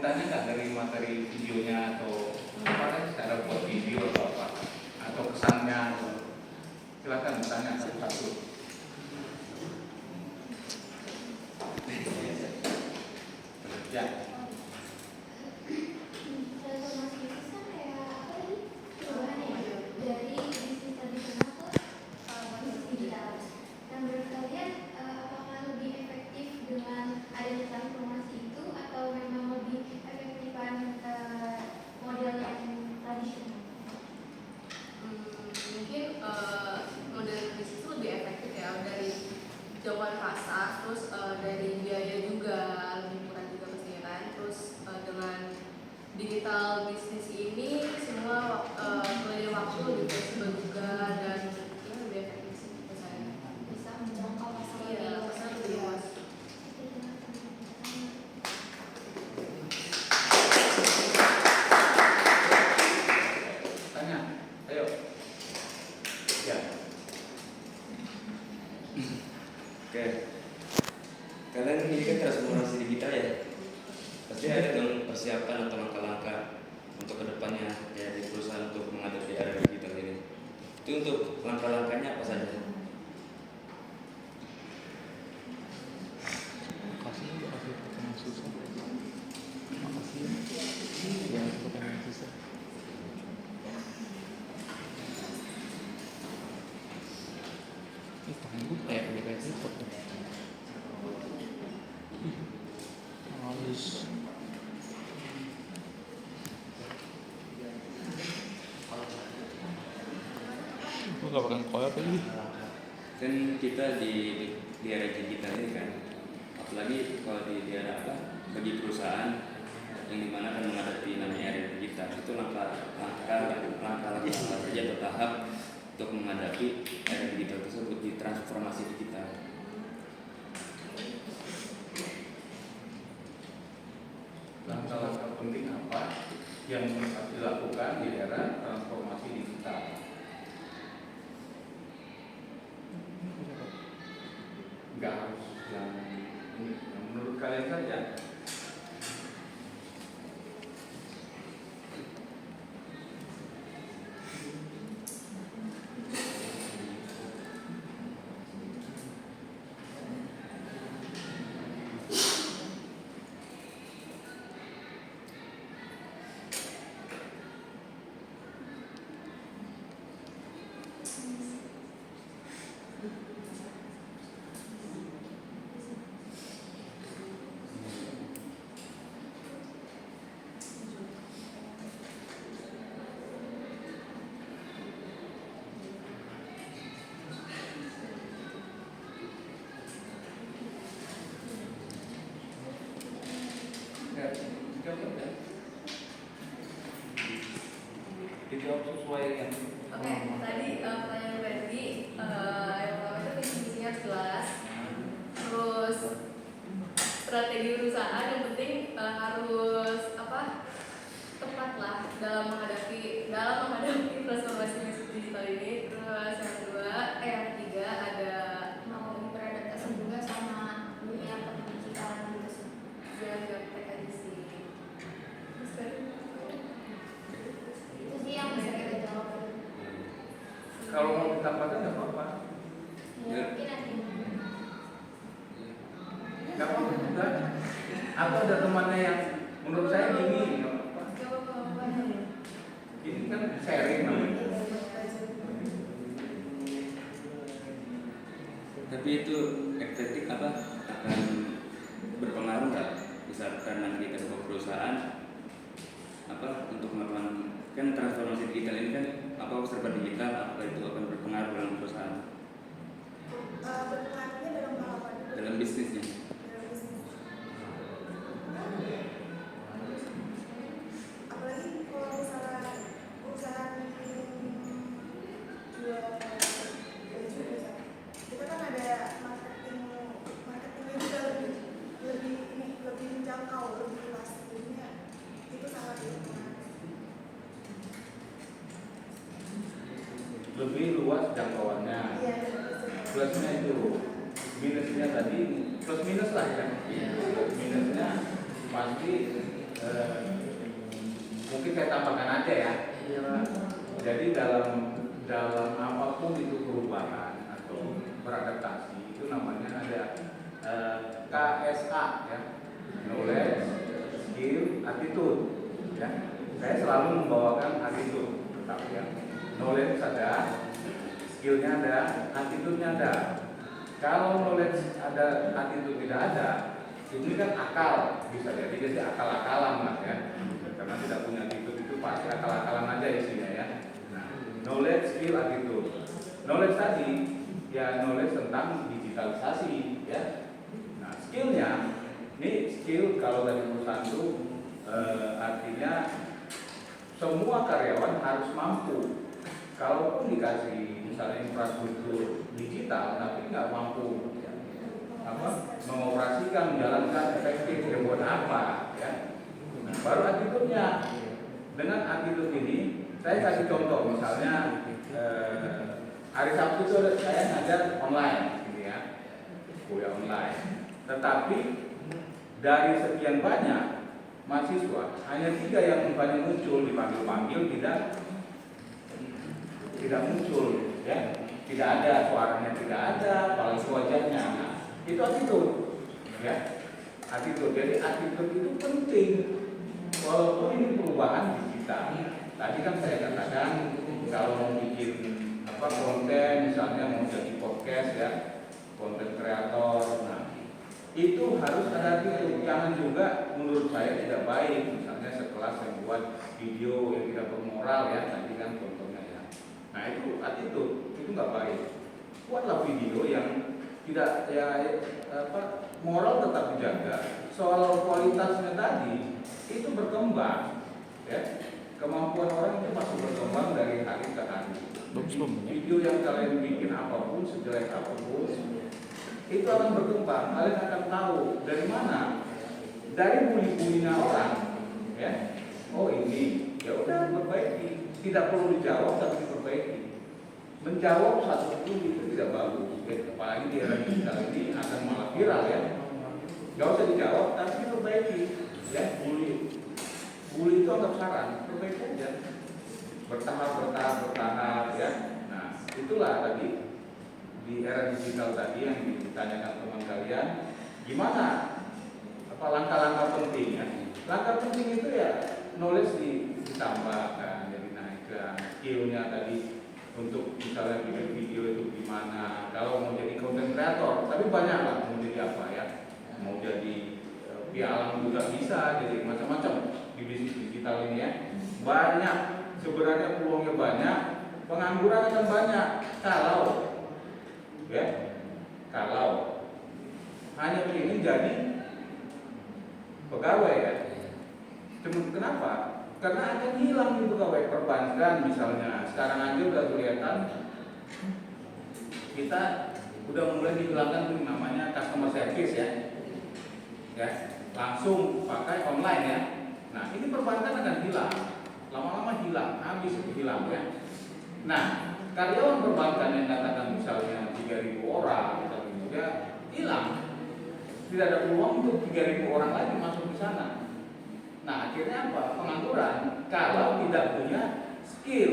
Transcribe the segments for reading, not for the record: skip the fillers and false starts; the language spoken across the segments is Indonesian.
ditanya nggak dari materi videonya atau apa cara buat video atau apa atau kesannya? Silakan tanya satu-satu. Ya. Jauhan rasa, terus dari biaya juga lebih murah juga pastinya kan. Terus dengan digital bisnis ini semua melalui waktu lebih fleksibel juga dan ya lebih efektif sih menurut saya. Bisa menjangkau pasar lebih luas. Tanya, ayo. Ya. Oke, kalian ini kan transformasi digital ya, pasti ada dong persiapan atau langkah-langkah untuk kedepannya ya di perusahaan untuk menghadapi era digital ini. Itu untuk langkah-langkahnya apa saja? Kan kita di era digital ini kan, apalagi kalau di era bagi perusahaan yang dimana kan menghadapi namanya era digital, itu langkah apa saja atau tahap untuk menghadapi era digital tersebut di transformasi digital. Langkah-langkah penting apa yang harus dilakukan di era transformasi digital? Enggak harus yang ini, yang menurut kalian saja. Dijawab sesuai yang tadi pertanyaan Randy, yang pertama itu visi misinya jelas, terus strategi perusahaan yang penting harus tepat lah dalam menghadapi transformasi digital ini. Terus yang ketiga ada mau beradaptasi juga sama dunia perdigitan gitu. Jangan gaptek aja sih. Itu sih yang bisa kita jawab. kalau mau ditambahkan nggak apa-apa. Mungkin nanti. Nggak apa-apa juga. Atau ada temannya yang menurut saya gini, nggak apa-apa. Ini kan sharing namanya. Tapi itu efektif akan berpengaruh nggak misalkan nanti ke sebuah perusahaan untuk melakukan kan transformasi digital ini kan serba digital, apakah itu akan berpengaruh dalam perusahaan? Berpengaruhnya dalam hal apa? Dalam bisnisnya. Apalagi kalau misalnya perusahaan jual baju, kita kan ada marketingnya juga lebih menjangkau, lebih luas. Jadinya itu sangat berpengaruh. Lebih luas jangkauannya. Iya. Plusnya itu, minusnya tadi plus minus lah ya. Plus minusnya pasti mungkin saya tambahkan aja ya. Jadi dalam apapun itu perubahan atau beradaptasi itu namanya ada KSA ya, knowledge, skill, attitude ya. Saya selalu membawakan attitude tetap ya. Knowledge ada, skillnya ada, attitude-nya ada. Kalau knowledge ada, attitude tidak ada, ini kan akal, bisa jadi akal-akalan lah ya. Karena tidak punya attitude itu pasti akal-akalan aja isinya ya. Nah, knowledge, skill, attitude. Knowledge tadi ya knowledge tentang digitalisasi ya. Nah, skillnya ini skill kalau dari perusahaan itu artinya semua karyawan harus mampu. Kalaupun dikasih misalnya infrastruktur digital tapi nggak mampu mengoperasikan, menjalankan efektif, ya buat apa ya? Nah, baru attitude-nya. Dengan attitude ini saya kasih contoh misalnya hari Sabtu itu saya ngajar online gitu ya, kuliah online. Tetapi dari sekian banyak mahasiswa hanya 3 yang banyak muncul, dipanggil-panggil tidak muncul ya, tidak ada suaranya, tidak ada apalagi wajahnya. Nah, itu attitude ya, attitude. Jadi attitude itu penting walaupun ini perubahan digital. Tadi kan saya katakan kalau mau bikin konten misalnya mau jadi podcast ya, konten kreator, nah itu harus ada attitude. Jangan juga menurut saya tidak baik misalnya sekelas yang buat video yang tidak bermoral ya, tadi kan contohnya ya. Nah itu attitude, itu nggak baik. Buatlah video yang tidak ya moral tetap dijaga. Soal kualitasnya tadi itu berkembang ya. Kemampuan orang itu masih berkembang dari hari ke hari. Video yang kalian bikin apapun, sejelek apapun, itu akan berkembang. Kalian akan tahu dari mana, dari bully-bullynya orang ya. Oh ini ya udah perbaiki, tidak perlu dijawab tapi diperbaiki. Menjawab satu itu tidak bagus ya. Apalagi di era digital ini akan malah viral ya. Gak usah dijawab tapi diperbaiki ya. Bully itu anggap saran, perbaiki aja, bertahap ya. Nah itulah tadi di era digital tadi yang ditanyakan teman kalian, gimana langkah-langkah penting ya. Langkah penting itu ya knowledge ditambahkan, jadi naikkan skillnya tadi untuk misalnya bikin video itu gimana. Kalau mau jadi content creator, tapi banyak lah mau jadi apa ya, mau jadi pialang juga bisa, jadi macam-macam di bisnis digital ini ya. Banyak sebenarnya peluangnya banyak, pengangguran akan banyak kalau hanya ingin jadi pegawai ya. Kenapa? Karena akan hilang nih pegawai perbankan misalnya. Sekarang aja udah kelihatan kita udah mulai dihilangkan tuh namanya customer service ya, langsung pakai online ya. Nah ini perbankan akan hilang, lama-lama hilang, habis itu hilang ya. Nah karyawan perbankan yang katakan misalnya 3.000 orang, ya hilang, tidak ada peluang untuk 3.000 orang lagi masuk di sana. Nah akhirnya apa? Pengangguran. Kalau tidak punya skill,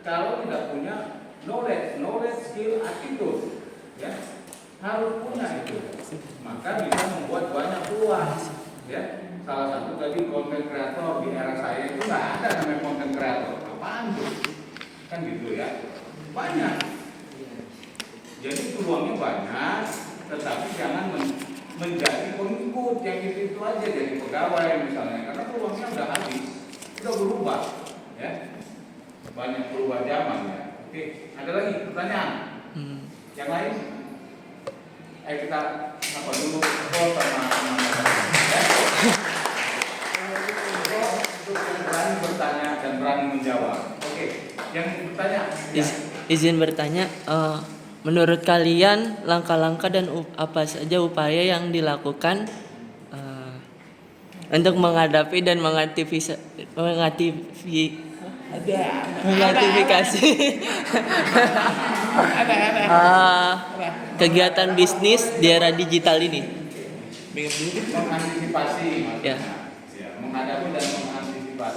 kalau tidak punya knowledge, skill, attitude, ya harus punya itu. Maka bisa membuat banyak peluang. Ya, salah satu tadi content creator di era saya itu nggak ada namanya content creator. Apaan tuh? Kan gitu ya. Banyak. Jadi peluangnya banyak, tetapi jangan menjadi pengikut yang itu aja jadi pegawai misalnya, karena peluangnya udah habis, udah berubah, ya banyak berubah zaman ya. Oke, ada lagi pertanyaan? Yang lain? Kita apa dulu? Sama ya. Untuk yang berani bertanya dan berani menjawab. Oke, yang bertanya? Ya. Izin bertanya. Menurut kalian langkah-langkah dan apa saja upaya yang dilakukan untuk menghadapi dan mengaktifasi kegiatan bisnis di era digital ini? Mengantisipasi, ya. Menghadapi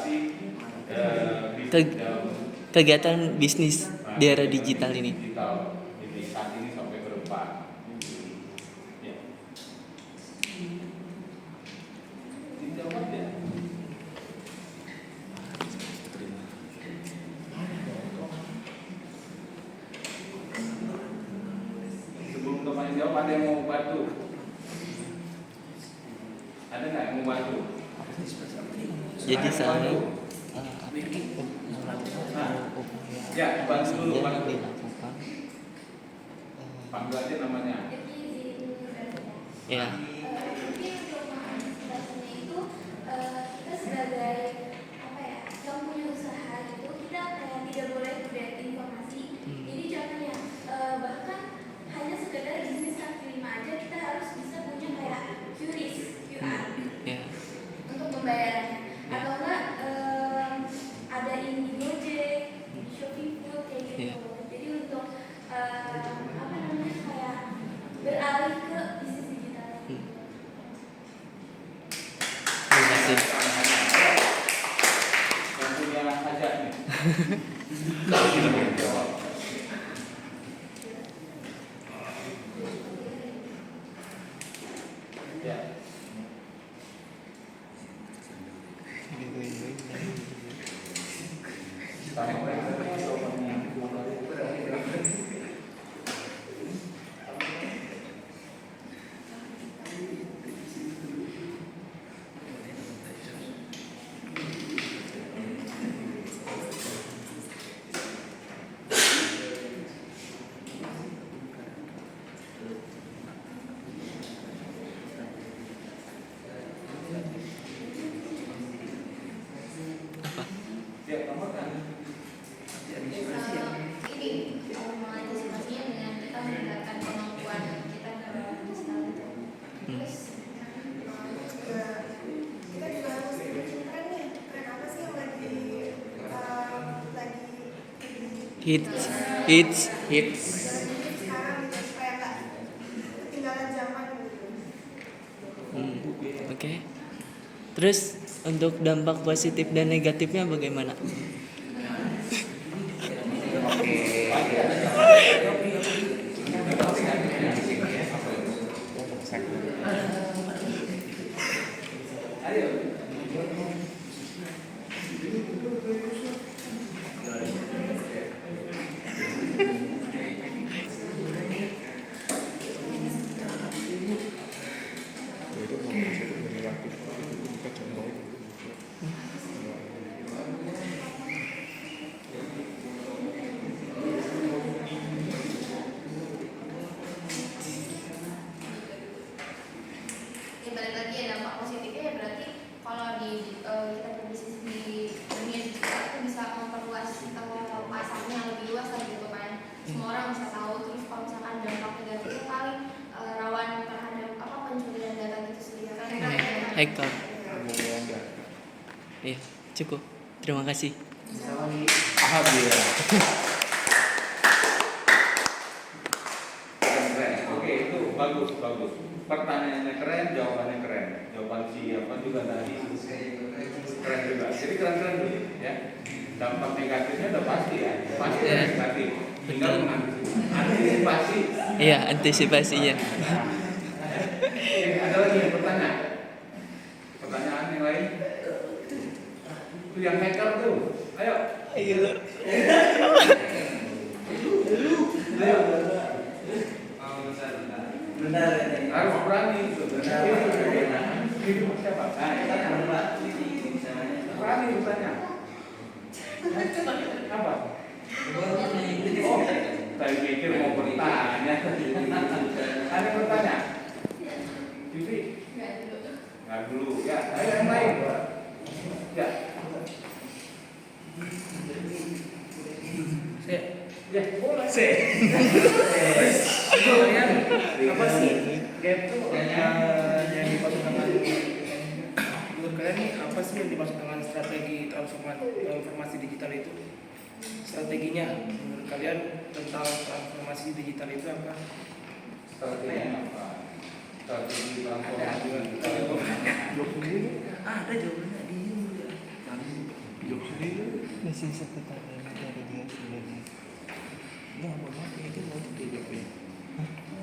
inovasi Ke- kegiatan bisnis di era digital ini. digital ini saat ini sampai ke depan. Ya. Dijawab ya. Sebelum teman jawab, ada yang mau bantu? Ada nggak yang mau bantu? Jadi saya Ya, bantu dulu, saja bantu. dilakukan. Panggil aja namanya. Ya, Mungkin untuk mengantisipasinya itu kita sebagai apa ya yang punya usaha gitu kita kayak tidak boleh update informasi. Jadi contohnya bahkan hanya sekedar bisnis kaki lima aja kita harus bisa punya kayak QR ya, untuk pembayarannya atau enggak ada di Gojek, di Shopee Food kayak gitu. Iya. Jadi untuk apa namanya kayak beralih ke bisnis digital. terima kasih. Yang punya hajat nih. Jawab. Ya. Ya, tambahkan. Ini mengantisipasinya dengan kita meningkatkan kemampuan kita dalam digital itu. Terus kita juga harus ikutin tren nih. Tren apa sih yang lagi Hits. sekarang gitu supaya nggak ketinggalan zaman gitu. Oke. Terus untuk dampak positif dan negatifnya bagaimana? ya balik lagi ya dampak positifnya ya berarti kalau di kita berbisnis di dunia digital itu bisa memperluas pasarnya lebih luas lagi gitu kan. Semua orang bisa tahu. Terus kalau misalkan dampak negatifnya paling rawan terhadap pencurian data itu sendiri kan. Hacker. Iya, cukup. Terima kasih. Alhamdulillah. Keren. Oke, itu bagus. Pertanyaannya keren, jawabannya keren. Jawaban siapa juga tadi keren juga. Jadi keren dulu ya. Dampak negatifnya udah pasti ya. Pasti Ya. negatif. Tinggal mengantisipasi. Iya, antisipasinya. Ada lagi yang bertanya? Pertanyaan yang lain? Itu yang hacker tuh. Ayo. Ayo. Benar. Harus berani itu. Ini siapa? Berani bertanya. Apa? Oh, tadi pikir mau bertanya. Ada bertanya? Vivi? Nggak dulu. Ya, ada yang lain? Ya. Ya, boleh. Kalian apa sih gap yang dimaksud dengan menurut kalian nih apa sih yang dimaksud dengan strategi transformasi digital itu? Strateginya menurut kalian tentang transformasi digital itu apa? Strateginya apa? Strategi transformasi digital itu Ada jawabannya di ini. Masih seputar dari dia sebenarnya. Nggak mau banget itu mau tidak ya.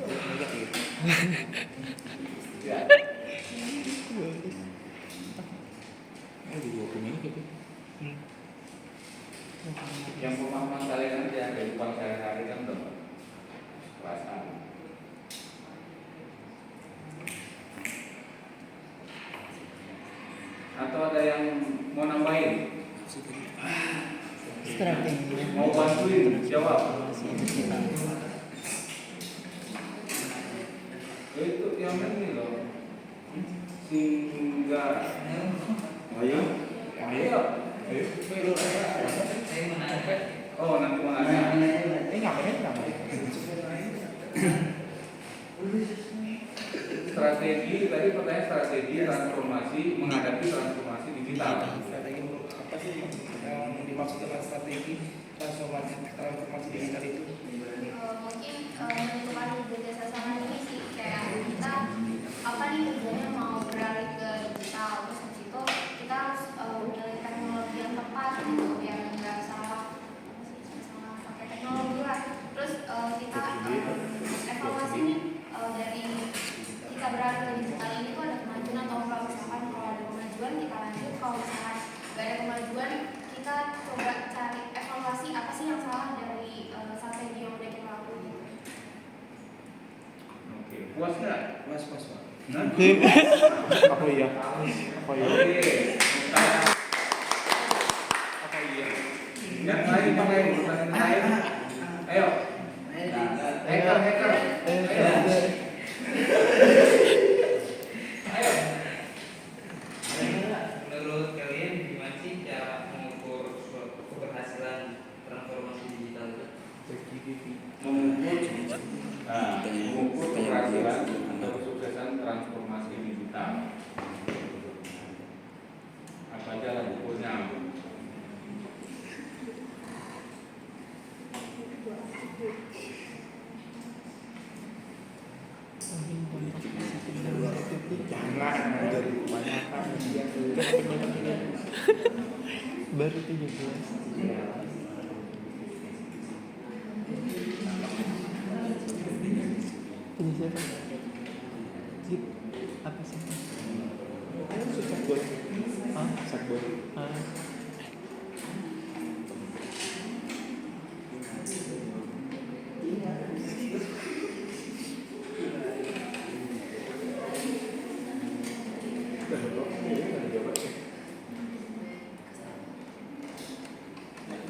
Enggak ya. Ya. Oh di 20 menit gitu. Yang pemahaman kalian aja kehidupan sehari-hari kan udah perasaan. Atau ada yang mau nambahin? Strateginya. Mau bantuin? Jawab. Itu yang ini loh. Sehingga. Ayo. Ayo. Oh nanti mau nanya. Strategi tadi pertanyaan strategi transformasi menghadapi transformasi digital. Strategi apa sih yang dimaksud dengan strategi transformasi digital itu? Mungkin menentukan tugas sasaran ini sih, kayak kita apa nih tujuannya mau beralih ke digital, terus habis itu kita harus memilih teknologi yang tepat gitu, yang nggak salah pakai teknologi lah. Terus kita evaluasi nih dari kita beralih ke digital ini tuh ada kemajuan atau enggak. Misalkan kalau ada kemajuan kita lanjut, kalau misalkan nggak ada kemajuan kita coba cari evaluasi apa sih yang salah dari strategi yang udah kita lakukan. Oke, puas nggak? Mas. Nah? Apa iya? Oke. Apa iya? Yang lain pakai pertanyaan lain. Ayo. Hacker. Ayo. Menurut kalian gimana sih cara mengukur keberhasilan transformasi digital itu? Mengukur keberhasilan atau kesuksesan transformasi digital. Apa aja lah ukurnya? Jangan jadi kebanyakan Baru 17. Ini siapa? Gip. Apa sih? Sakboy. Hah? Sakboy. Ah.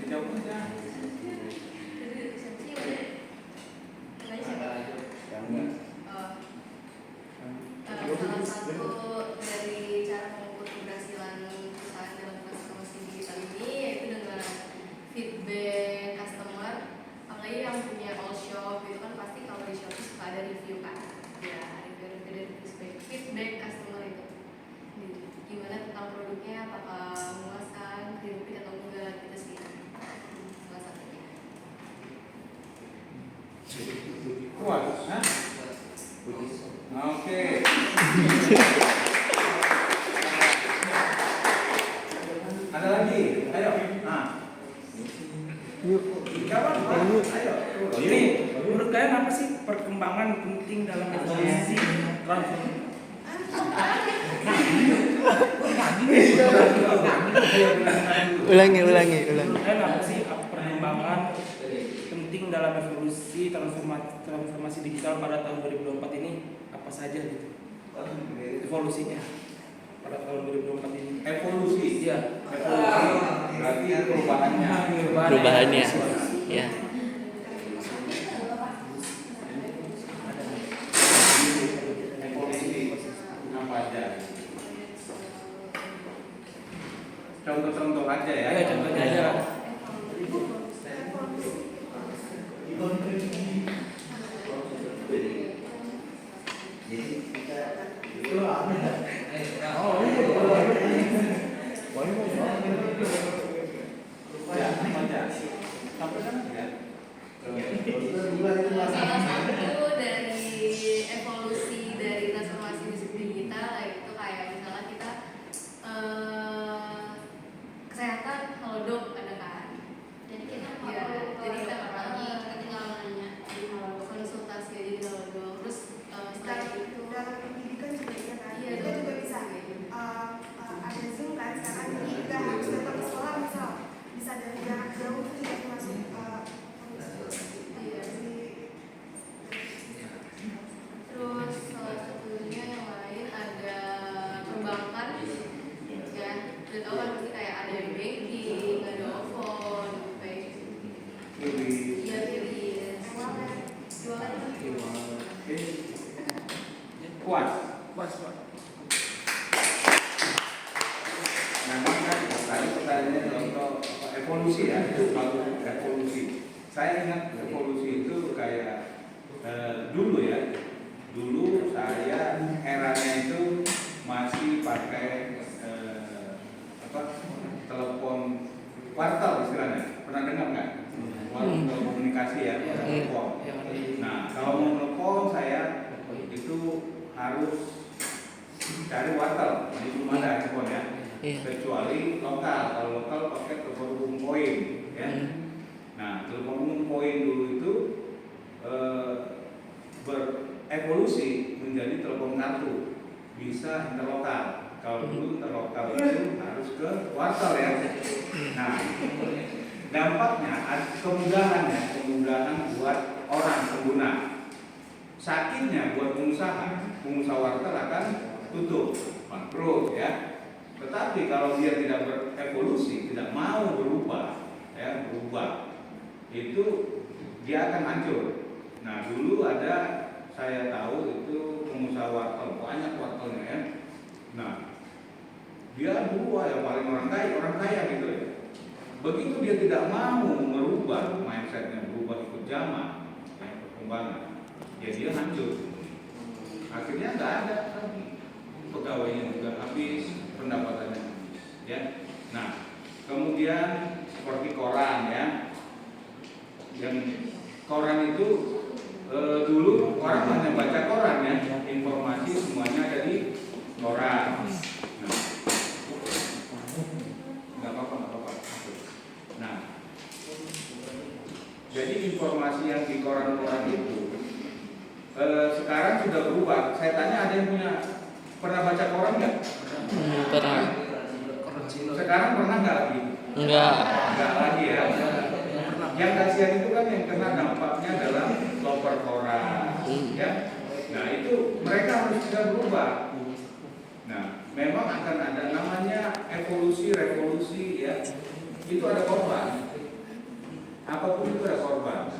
Dijawab aja. Salah satu dari cara mengukur keberhasilan perusahaan dalam transformasi digital ini yaitu dengan feedback customer. Apalagi yang punya all shop itu kan pasti kalau di Shopee suka ada review kan, ya review dari feedback customer itu gimana tentang produknya, apakah memuaskan, creative atau enggak gitu sih salah satunya. Puas? Hah? Oke. Ada lagi? Ayo. Nah. Yuk. Jawab. Ayo. Ini menurut kalian apa sih perkembangan penting dalam evolusi transformasi? Ulangi. Menurut kalian apa sih perkembangan penting dalam evolusi transformasi digital pada tahun 2024 ini? Apa saja gitu? Evolusinya pada tahun 2024 ini. Evolusi. Iya. Evolusi. Berarti perubahannya. Perubahannya. Ya. Evolusi. Apa aja? Contoh-contoh aja ya. Ya contohnya aja. Salah satu dari evolusi dari transformasi digital yaitu kayak misalnya kita kesehatan halodoc ada kan. kan tadi pertanyaannya contoh evolusi ya, itu bagus evolusi. Saya ingat evolusi itu kayak dulu ya, dulu saya eranya itu masih pakai telepon kuartal istilahnya. Pernah dengar nggak? Waktu komunikasi ya, telepon. Nah, kalau mau telepon saya itu harus cari wartel, jadi belum ada handphone ya. Kecuali lokal, kalau lokal pakai telepon umum koin ya. Nah, telepon umum koin dulu itu berevolusi menjadi telepon kartu, bisa interlokal. Kalau dulu interlokal itu harus ke wartel ya. Nah, dampaknya kemudahan buat orang pengguna. Sakitnya buat pengusaha wartel akan tutup, bangkrut ya. Tetapi kalau dia tidak berevolusi, tidak mau berubah, itu dia akan hancur. Nah, dulu ada saya tahu itu pengusaha wartel, banyak wartelnya ya. Nah, dia dulu ya paling orang kaya gitu ya. Begitu dia tidak mau merubah mindsetnya, berubah ikut zaman, perkembangan, ya dia hancur. Akhirnya nggak ada lagi, pegawainya juga habis, pendapatannya habis, ya. Nah, kemudian seperti koran ya, yang koran itu dulu orang hanya baca koran ya, informasi semuanya ada di koran. Nah, nggak apa-apa. Nah, jadi informasi yang di koran-koran itu sekarang sudah berubah. Saya tanya, ada yang pernah baca koran nggak? Pernah. Sekarang pernah nggak lagi? Enggak. Nggak lagi ya. Yang kasihan itu kan yang kena dampaknya dalam loper koran, ya. Nah, itu mereka harus bisa berubah. Nah, memang akan ada namanya evolusi, revolusi, ya. Itu ada korban. Apapun itu ada korban.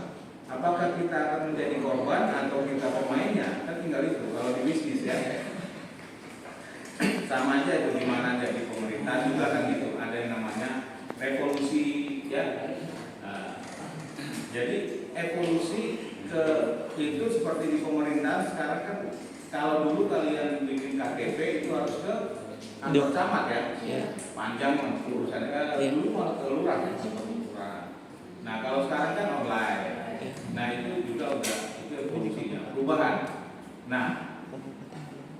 Apakah kita akan menjadi korban atau kita pemainnya? Kan tinggal itu. Kalau di bisnis ya, sama aja itu, gimana jadi pemerintah juga kan gitu. Ada yang namanya revolusi, ya. Nah, jadi evolusi itu seperti di pemerintahan sekarang kan. Kalau dulu kalian bikin KTP itu harus ke kantor camat ya, panjang urusannya. Dulu malah ke lurah ya, nah kalau sekarang kan online. Nah itu juga udah itu evolusinya, perubahan. Nah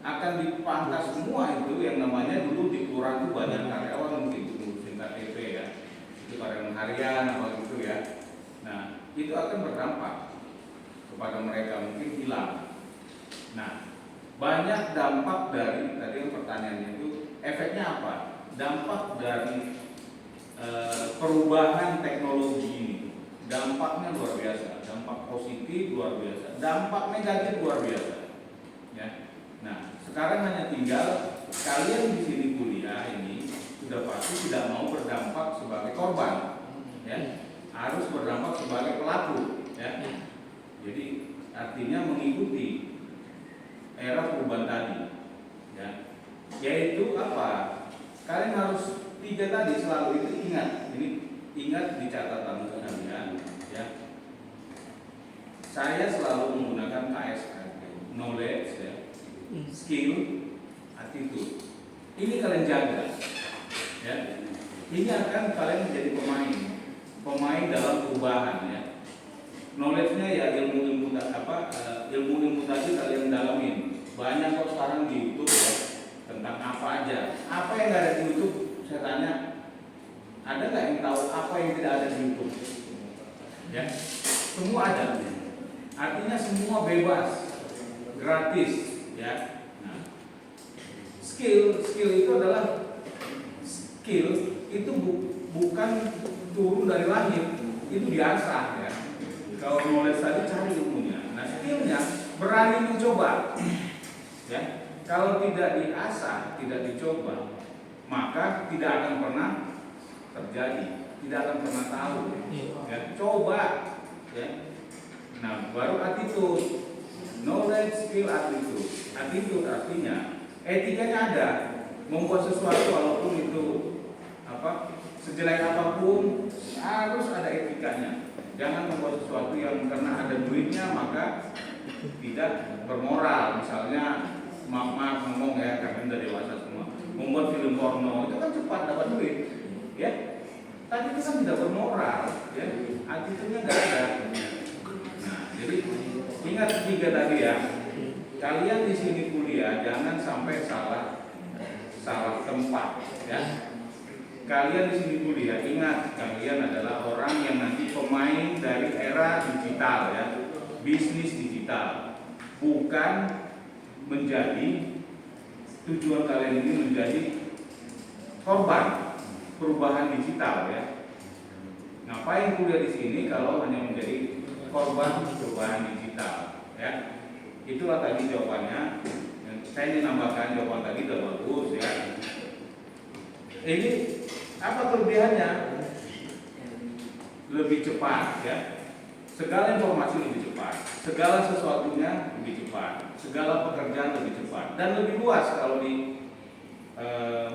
akan dipangkas semua itu yang namanya dulu di kelurahan itu banyak karyawan mungkin ngurusin KTP ya, itu karyawan harian apa gitu ya. Nah itu akan berdampak kepada mereka, mungkin hilang. Nah banyak dampak dari tadi yang pertanyaannya itu, efeknya apa? Dampak dari perubahan teknologi ini, dampaknya luar biasa, dampak positif luar biasa, dampak negatif luar biasa. Ya. Nah, sekarang hanya tinggal kalian di sini kuliah ini sudah pasti tidak mau berdampak sebagai korban, ya, harus berdampak sebagai pelaku, ya. Jadi artinya mengikuti era perubahan tadi, ya. Yaitu apa? Kalian harus 3 tadi selalu itu ingat. Ini ingat di catatan kalian, ya. Saya selalu menggunakan KSR, knowledge, ya, skill, attitude. Ini kalian jaga, ya. Ini akan kalian menjadi pemain dalam perubahan, ya. Knowledge-nya ya ilmu ilmu tadi kalian dalamin. Banyak kok sekarang di YouTube ya, tentang apa aja. Apa yang nggak ada di YouTube? Saya tanya, ada nggak yang tahu apa yang tidak ada di YouTube? Ya, semua ada. Artinya semua bebas, gratis, ya. Nah, skill itu adalah bukan turun dari langit, itu diasah, ya. Kalau knowledge tadi cari ilmunya. Nah, skillnya berani mencoba, ya. Kalau tidak diasah, tidak dicoba, maka tidak akan pernah terjadi, tidak akan pernah tahu. Ya, coba, ya. Nah, baru attitude, knowledge, skill, attitude. Attitude artinya etikanya ada, membuat sesuatu walaupun itu sejelek apapun harus ada etikanya. Jangan membuat sesuatu yang karena ada duitnya maka tidak bermoral. Misalnya maaf ngomong ya, kami udah dewasa semua, membuat film porno itu kan cepat dapat duit, ya. Tapi itu kan tidak bermoral, ya. Attitude-nya nggak ada. Nah, jadi ingat 3 tadi ya. Kalian di sini kuliah jangan sampai salah tempat, ya. Kalian di sini kuliah, ingat kalian adalah orang yang nanti pemain dari era digital, ya, bisnis digital, bukan menjadi tujuan kalian ini menjadi korban perubahan digital, ya. Ngapain kuliah di sini kalau hanya menjadi korban perubahan digital, ya? Itulah tadi jawabannya. Saya ingin nambahkan jawaban tadi udah bagus, ya. Ini apa kelebihannya? Lebih cepat, ya. Segala informasi lebih cepat, segala sesuatunya lebih cepat, segala pekerjaan lebih cepat dan lebih luas kalau di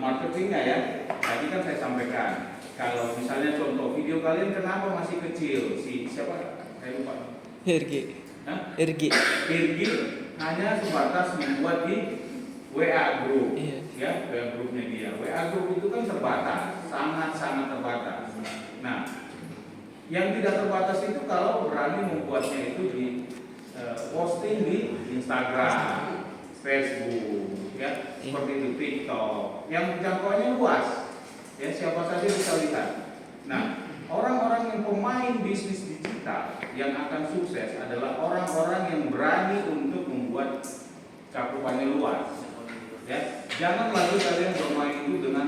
marketingnya, ya. Tadi kan saya sampaikan, kalau misalnya contoh video kalian kenapa masih kecil, si siapa? Saya lupa. Irgi hanya sebatas membuat di WA group, ya, WA grupnya dia. WA group itu kan terbatas, sangat terbatas. Nah, yang tidak terbatas itu kalau berani membuatnya itu di posting di Instagram, Facebook, ya, seperti itu, TikTok, yang jangkauannya luas, ya, siapa saja bisa lihat. Nah, orang-orang yang pemain bisnis digital yang akan sukses adalah orang-orang yang berani untuk membuat cakupannya luas, ya. Jangan lagi kalian bermain itu dengan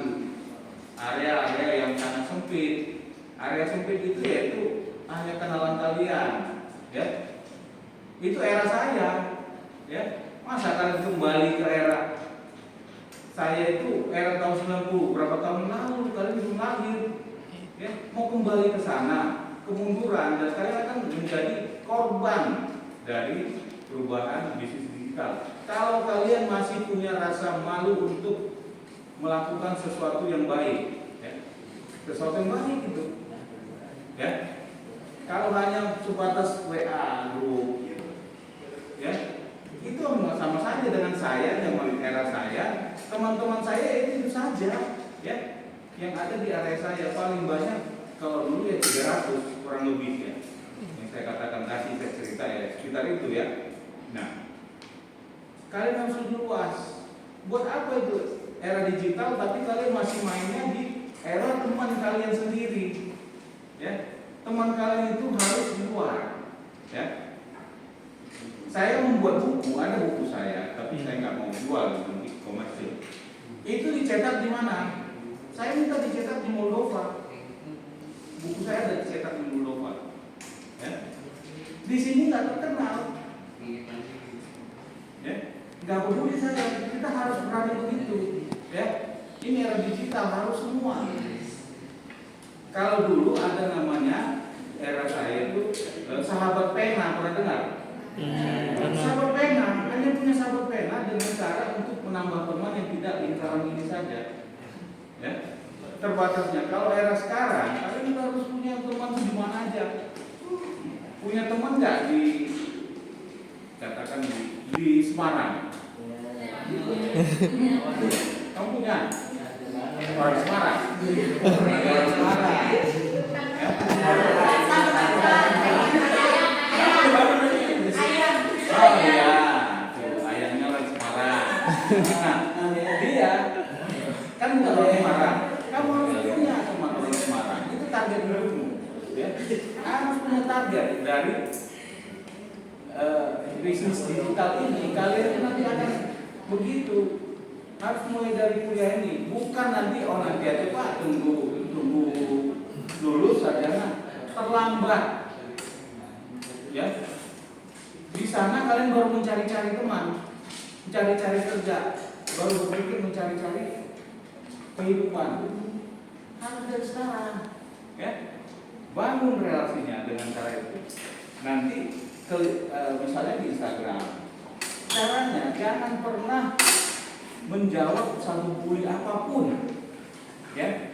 area-area yang sangat sempit. Area sempit itu yaitu hanya kenalan kalian, ya. Itu era saya, ya. Masa kalian kembali ke era saya itu era tahun 90, berapa tahun lalu kalian belum lahir, ya. Mau kembali ke sana, kemunduran, dan kalian akan menjadi korban dari perubahan bisnis digital. Kalau kalian masih punya rasa malu untuk melakukan sesuatu yang baik, ya, sesuatu yang baik itu, ya. Kalau hanya sebatas WA group, ya, itu sama saja dengan saya, zaman era saya, teman-teman saya itu saja, ya, yang ada di area saya paling banyak kalau dulu ya 300 kurang lebih, ya. Yang saya katakan tadi, saya cerita ya sekitar itu, ya. Nah, kalian harus lebih luas. Buat apa itu era digital tapi kalian masih mainnya di era teman kalian sendiri, ya. Teman kalian itu harus di luar, ya. Saya membuat buku, ada buku saya, tapi saya nggak mau jual di komersil. Itu dicetak di mana? Saya minta dicetak di Moldova. Buku saya ada dicetak di Moldova, ya. Di sini nggak terkenal, ya. Nggak peduli saya, kita harus berani begitu, ya. Ini era digital, harus semua. Kalau dulu ada namanya era saya itu sahabat pena, pernah dengar? Sahabat pena, hanya punya sahabat pena dengan cara untuk menambah teman yang tidak lingkaran ini saja, ya. Terbatasnya. Kalau era sekarang, kalian harus punya teman di mana aja. Punya teman nggak di, katakan di Semarang? Kamu punya? Orang Semarang. Orang Semarang. Oh iya, ayamnya orang Semarang. Nah, dia kan bukan orang Semarang. Kamu harus punya teman orang Semarang. Itu target hidupmu, ya. Harus punya target dari bisnis digital ini. Kalian nanti akan begitu. Harus mulai dari kuliah ini. Bukan nanti nanti aja Pak, tunggu lulus saja, terlambat, ya. Di sana kalian baru mencari-cari teman, mencari-cari kerja, baru berpikir mencari-cari kehidupan. Harus dari sekarang, ya. Bangun relasinya dengan cara itu. Nanti misalnya di Instagram, caranya jangan pernah menjawab satu bully apapun, ya.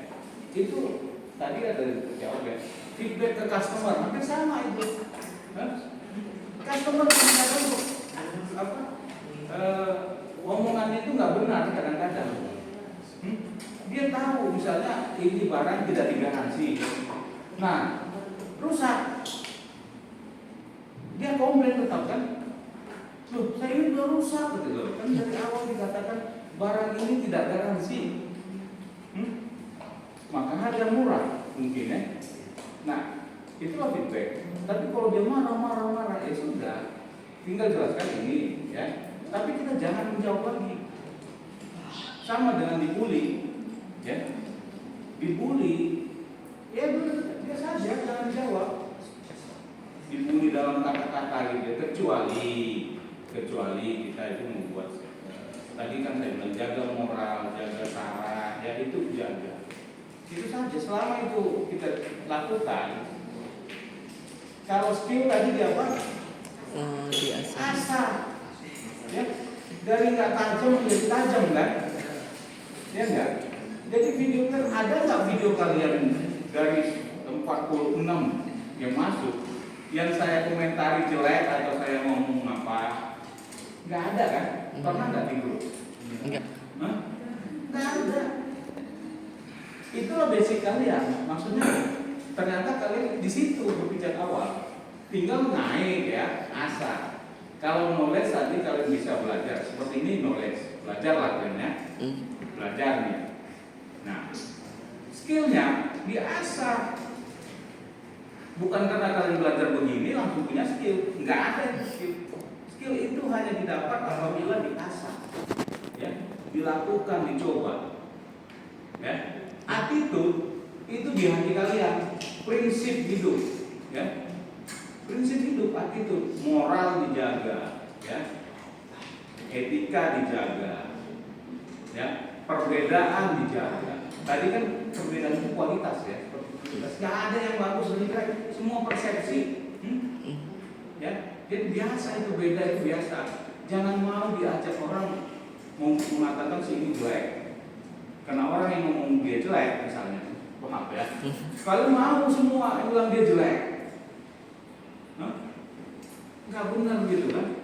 Itu tadi ada jawab ya. Feedback ke customer, hampir sama itu. Hah? Customer kadang-kadang apa? Omongannya itu nggak benar kadang-kadang. Dia tahu misalnya ini barang tidak digaransi. Nah, rusak. Dia komplain tetap kan? Loh, saya ini udah rusak gitu loh. Kan dari awal dikatakan barang ini tidak garansi. Maka harga murah mungkin ya. Nah, itulah feedback. Tapi kalau dia marah, ya sudah. Tinggal jelaskan ini ya. Tapi kita jangan menjawab lagi. Sama dengan dibully, ya. Dibully, ya biasa saja, jangan dijawab. Dibully dalam kata-kata gitu, kecuali kita itu membuat. Tadi kan saya bilang jaga moral, jaga sara, ya itu jaga. Itu saja. Selama itu kita lakukan. Kalau skill tadi dia apa? Asah. Ya, dari nggak tajam menjadi tajam kan? Ya enggak? Jadi video kan ada nggak video kalian dari 46 yang masuk yang saya komentari jelek atau saya ngomong apa? Nggak ada kan? Pernah nggak di grup? Enggak. Hah? Nggak ada. Itulah basic kalian. Maksudnya ternyata kalian di situ berpijak awal. Tinggal naik ya, asal. Kalau knowledge tadi kalian bisa belajar seperti ini knowledge, belajar latihannya, belajar nih. Nah, skillnya diasah. Bukan karena kalian belajar begini langsung punya skill, nggak ada skill. Skill itu hanya didapat apabila diasah, ya, dilakukan, dicoba. Ya, attitude itu di hati kalian, prinsip hidup, ya. Prinsip hidup, attitude, moral dijaga, ya, etika dijaga, ya, perbedaan dijaga. Tadi kan perbedaan itu kualitas ya, nggak ada yang bagus dan jelek, semua persepsi, ya. Jadi biasa itu beda itu biasa. Jangan mau diajak orang mau mengatakan si ini jelek, karena orang yang ngomong dia jelek misalnya, maaf ya, kalau mau semua bilang dia jelek. Nggak benar gitu kan?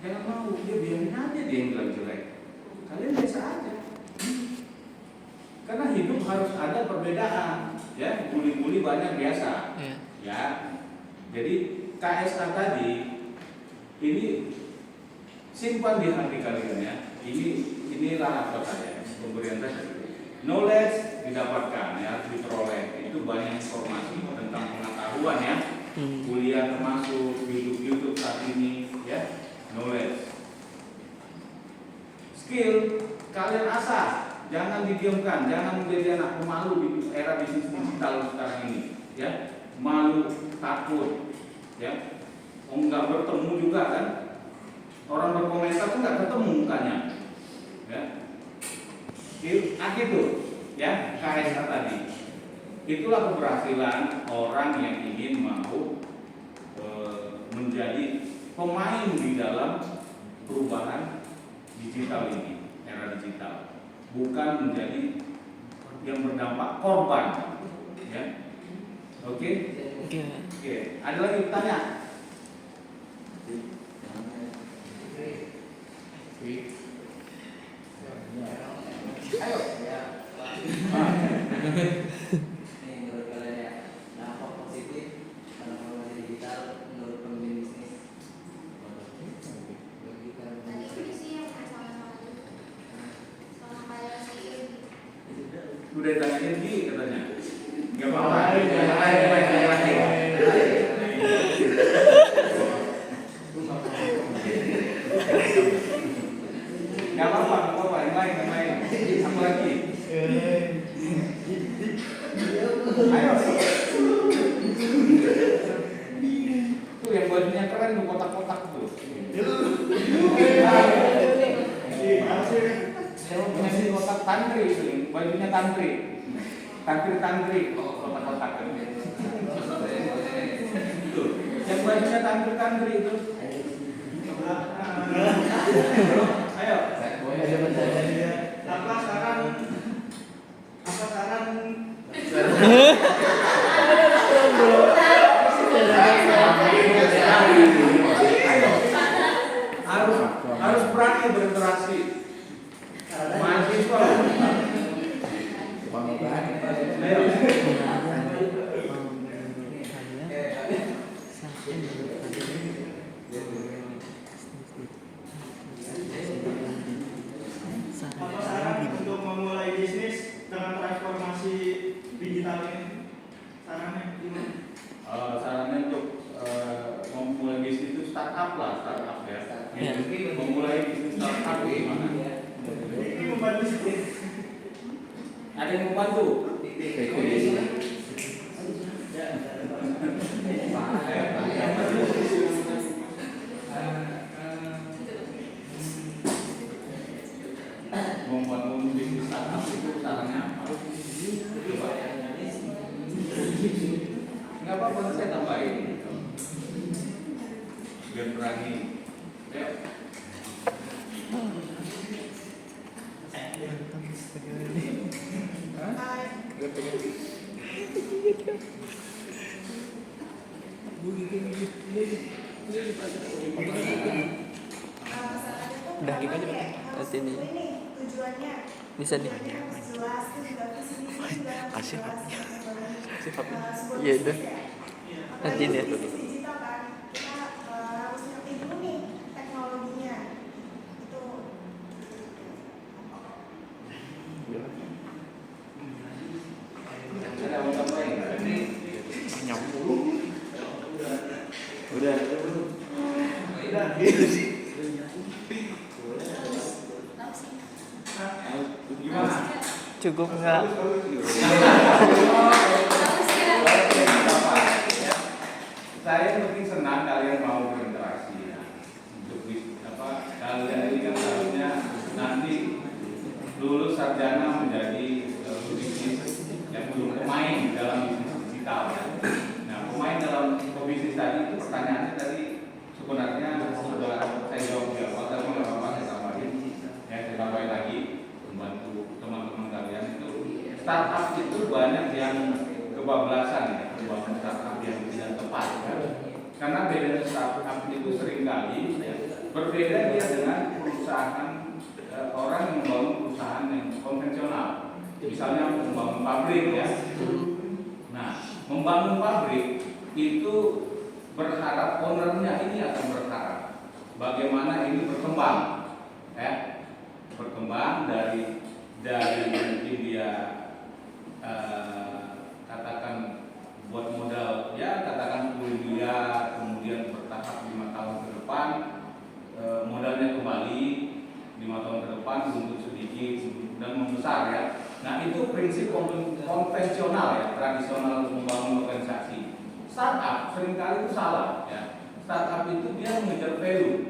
Jangan mau, dia biarin aja dia yang bilang jelek. Kalian biasa aja. Karena hidup harus ada perbedaan, ya. Bully-bully banyak biasa, ya. Jadi KSA tadi ini simpan di hati kalian ya. Inilah apa saya pemberian tadi. Knowledge didapatkan ya, diperoleh. Itu banyak informasi tentang pengetahuan ya. Kuliah termasuk YouTube saat ini ya, knowledge. Skill kalian asah, jangan didiamkan, jangan menjadi anak pemalu di era bisnis digital sekarang ini ya. Malu, takut ya. Enggak bertemu juga kan. Orang berkomentar pun enggak ketemu mukanya. Ya. Skill attitude ya, KSA tadi. Itulah keberhasilan orang yang ingin mau menjadi pemain di dalam perubahan digital ini, era digital. Bukan menjadi yang berdampak korban. Ya. Oke? Oke. Ada lagi tanya? Ayo. Menurut kalian ya, dampak positif transformasi digital menurut pemimpin bisnis. Tadi itu sih yang sama-sama sama kayak si Udah ditanyain Gi katanya. Enggak apa-apa. Enggak apa-apa, yang lain. Apa lagi? Ayo. Tuh yang bajunya keren tuh kotak-kotak tuh. Punya si kotak tantri, bajunya tantri. Tantri. Kotak-kotak kan. Tuh, yang bajunya tantri itu. Ayo. Apa saran yang mau bantu? Membangun bisnis startup itu caranya apa? Coba. Nggak apa-apa, saya tambahin. Biar berani. Ya. Udah gini aja, nanti ini. Tujuannya Bisa nih. jelas, juga visi misi juga Kasih, Pak. jelas. Kasih, Pak. Sebuah Iya, bisnis udah. ya. Nanti Apalagi deh. bisnis digital kan, kita harus ngerti dulu nih teknologinya. Itu Ada mau tambahin? Ini Nyambung. udah. Gimana? Cukup nggak? Saya mungkin senang kalian mau berinteraksi ya. Untuk kalian ini kan harusnya nanti lulus sarjana menjadi bisnis yang belum pemain dalam bisnis digital ya. Nah, pemain dalam bisnis tadi itu pertanyaannya tadi sebenarnya sudah saya jawab di awal, tapi nggak apa-apa saya tambahin. Ya, saya tambahin lagi membantu teman-teman kalian itu. Startup itu banyak yang kebablasan ya, membangun startup yang tidak tepat ya. Karena beda startup itu seringkali ya, berbeda dia dengan perusahaan orang yang membangun perusahaan yang konvensional. Misalnya membangun pabrik ya. Nah, membangun pabrik itu berharap ownernya ini akan berharap bagaimana ini berkembang ya, berkembang dari mungkin dia katakan buat modal ya katakan 10 miliar, kemudian bertahap 5 tahun ke depan modalnya kembali 5 tahun ke depan untuk sedikit dan membesar ya. Nah, itu prinsip konvensional ya, tradisional membangun organisasi. Startup seringkali itu salah ya. Startup itu dia mengejar value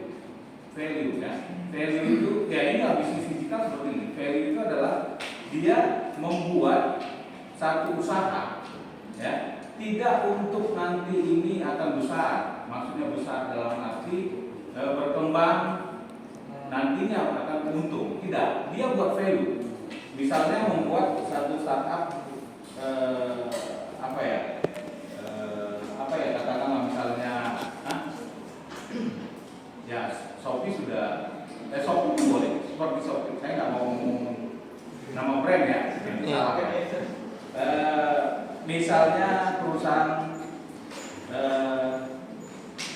ya. Value itu ya ini bisnis digital seperti ini. Value itu adalah dia membuat satu usaha ya, tidak untuk nanti ini akan besar. Maksudnya besar dalam arti berkembang nantinya akan untung. Tidak, dia buat value. Misalnya membuat satu startup katakanlah misalnya ya Shopee Shopee boleh seperti Shopee. Saya nggak mau ngomong nama brand ya, salah ya. Misalnya perusahaan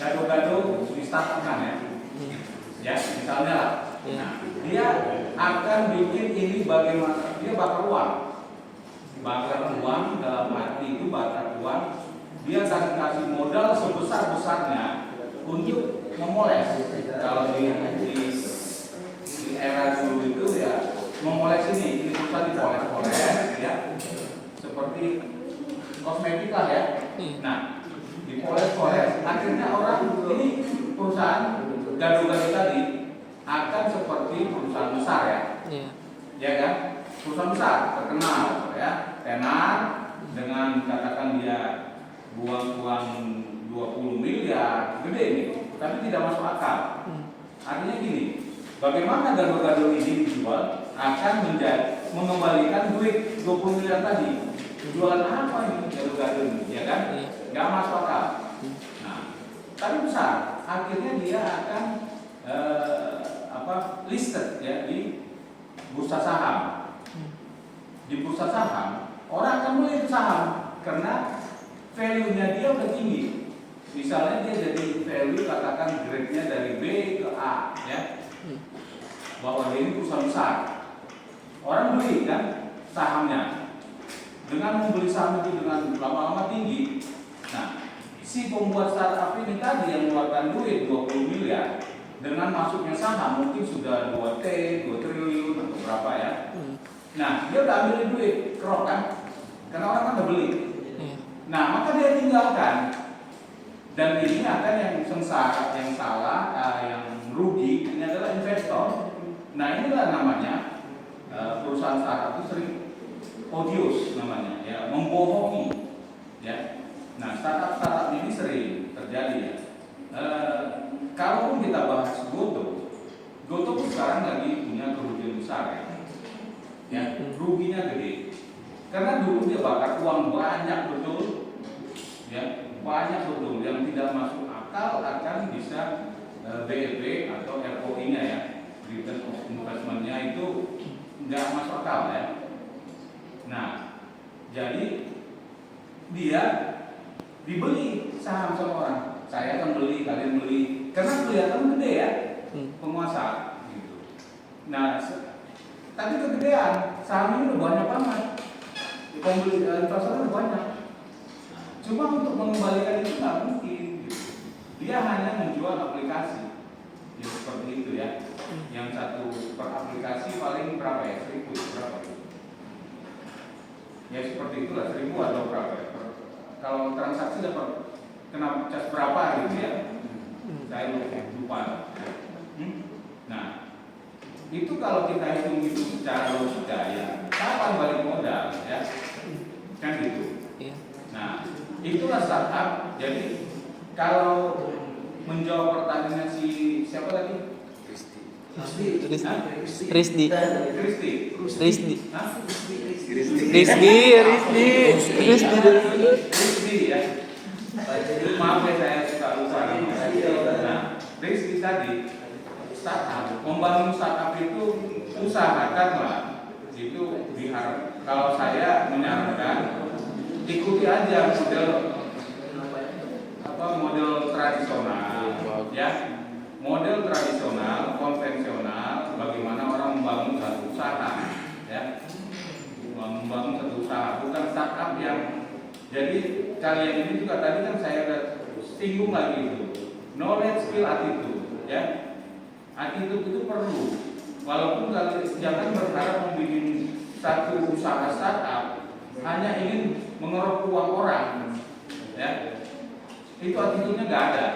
gado-gado di startup kan ya, misalnya lah. Nah, dia akan bikin ini bagaimana dia bakar uang dalam arti itu bakar uang. Dia akan kasih modal sebesar-besarnya untuk memoles. Kalau di era dulu itu ya memoles ini perusahaan dipoles-poles ya, seperti kosmetik lah ya. Nah, dipoles-poles akhirnya orang ini perusahaan gado-gado tadi akan seperti perusahaan besar ya. Ya kan? Perusahaan besar terkenal ya, tenar dengan katakan dia buang uang 20 miliar, gede ini, tapi tidak masuk akal. Artinya gini, bagaimana gado-gado ini dijual akan mengembalikan duit 20 miliar tadi. Jualan apa ini gado-gado ini, ya kan? Nggak masuk akal. Nah, tapi besar, akhirnya dia akan listed ya di bursa saham. Di bursa saham, orang akan beli saham karena value-nya dia udah tinggi. Misalnya dia jadi value katakan grade-nya dari B ke A ya. Bahwa dia ini perusahaan besar. Orang beli kan sahamnya. Dengan membeli saham itu dengan lama-lama tinggi. Nah, si pembuat startup ini tadi yang mengeluarkan duit 20 miliar dengan masuknya saham mungkin sudah 2 triliun atau berapa ya. Nah, dia udah ambil duit, kerok kan? Karena orang kan udah beli. Iya. Nah, maka dia tinggalkan. Dan ini akan yang sengsara, yang salah, yang rugi, ini adalah investor. Nah, inilah namanya perusahaan startup itu sering odious namanya, ya, membohongi. Ya. Nah, startup ini sering terjadi ya. Kalaupun kita bahas Goto pun sekarang lagi punya kerugian besar ya. Ya, ruginya gede. Karena dulu dia bakar uang banyak betul, ya, banyak betul yang tidak masuk akal akan bisa BEP atau ROI-nya ya, return of investment-nya itu nggak masuk akal ya. Nah, jadi dia dibeli saham sama orang. Saya akan beli, kalian beli, karena kelihatan gede ya, penguasa. Gitu. Nah, tapi kegedean saham ini udah banyak banget, pembeli investor udah banyak. Cuma untuk mengembalikan itu nggak mungkin. Gitu. Dia hanya menjual aplikasi, ya seperti itu ya. Yang satu per aplikasi paling berapa ya? 1.000 berapa? Ya seperti itulah 1.000 atau berapa ya? Kalau transaksi dapat kena cas berapa gitu ya? Saya lupa. Nah, itu kalau kita hitung itu secara logika ya, kapan balik modal ya? Kan gitu. Nah, itulah startup. Jadi kalau menjawab pertanyaan siapa tadi? Rizdi ya. Maaf ya saya suka lupa. Nah, Rizdi tadi startup, membangun startup itu usahakanlah itu diharap. Kalau saya menyarankan ikuti aja model tradisional ya, model tradisional konvensional bagaimana orang membangun satu usaha ya, membangun satu usaha, bukan startup yang jadi kalian ini juga tadi kan saya udah singgung lagi itu knowledge, skill, attitude ya. Attitude itu perlu, walaupun kalian jangan berharap membuat satu usaha startup hanya ingin mengeruk uang orang ya, itu attitude-nya nggak ada.